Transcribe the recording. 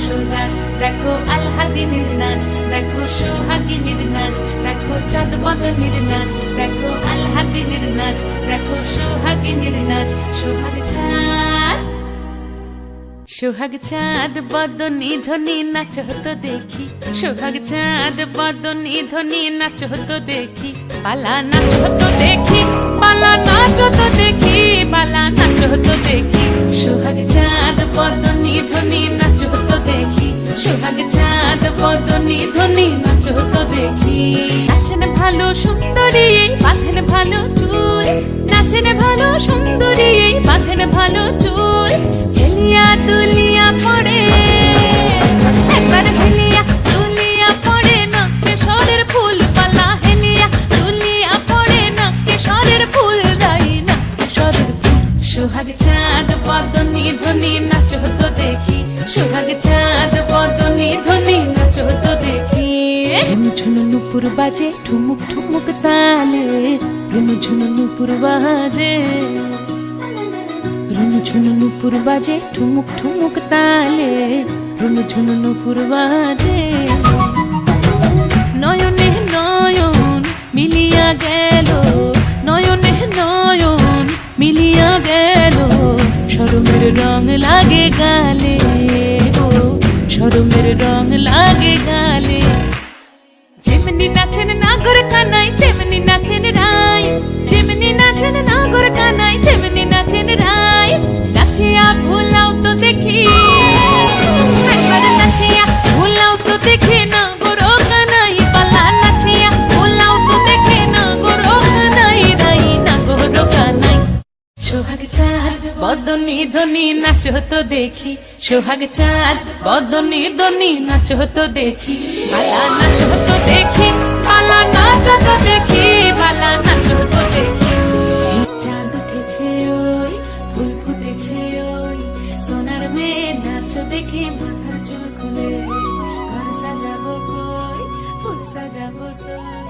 সোহাজ, দেখো আলহাদিনের নাচ, দেখো সোহাগিনীর নাচ, দেখো চাঁদ বদনের নাচ, দেখো আলহাদিনের নাচ, দেখো সোহাগিনীর নাচ। সোহাগ চাঁদ, সোহাগ চাঁদ বদনী ধ্বনি নাচ হতো দেখি, সোহাগ চাঁদ বদনী ধ্বনি নাচ হতো দেখি, পালা নাচ হতো দেখি, পালা নাচ হতো দেখি, পালা নাচ হতো দেখি। সোহাগ চাঁদ বদনী ধ্বনি নাচ হতো দেখি, সোহাগ চাঁদ বদনী ধ্বনি নাচ হতো দেখি। নাচেন ভালো সুন্দরী বাঁধেন ভালো চুল, নাচেন ভালো সুন্দরী বাঁধেন ভালো চুল, হেলিয়া দুলিয়া পড়ে একবার হেলিয়া দুলিয়া পড়ে না কেশরের ফুল পালা, হেলিয়া দুলিয়া পড়ে না কেশরের ফুল দাই না কেশরের ফুল। সোহাগ চাঁদ বদনী ধ্বনি নাচ হতো দেখি, সোহাগ চাঁদ বদনী ধ্বনি নাচ হতো দেখি। ঝুনু নুপুর বাজে ঠুমুক ঠুমুক তালে, ঝুনু নুপুর বাজে, রুনু ঝুনু নুপুর বাজে ঠুমুক ঠুমুক তালে, রুনু ঝুনু নুপুর বাজে। নয়নে নয়ন মিলিয়া গেল, নয়নে নয়ন মিলিয়া গেল, শরমের রং লাগে গালে গো, শরমের রং লাগে গালে। যেমনি নাচেন নাগর কানাই তেমনি নাচেন রাই, যেমনি নাচেন নাগর কানাই তেমনি নাচেন রাই। নাচিয়া ভোলাও তো দেখি, একবার নাচিয়া ভোলাও তো দেখি না গোরো কানাই পালা, নাচিয়া ভোলাও তো দেখি না গোরো কানাই রাই না গোরো কানাই। সোহাগ চাঁদ বদনী ধ্বনি নাচ হতো দেখি, সোহাগ চাঁদ বদনী ধ্বনি নাচ হতো দেখি, পালা নাচ হতো দেখি, পালা নাচ হতো দেখি, পালা নাচ হতো দেখি। চাঁদ উঠেছে ওই ফুল ফুটেছে ওই, সোনার মেয়ে নাচ দেখি মাথার চুল খুলে, ঘর সাজাবো কই ফুল সাজাবো সই।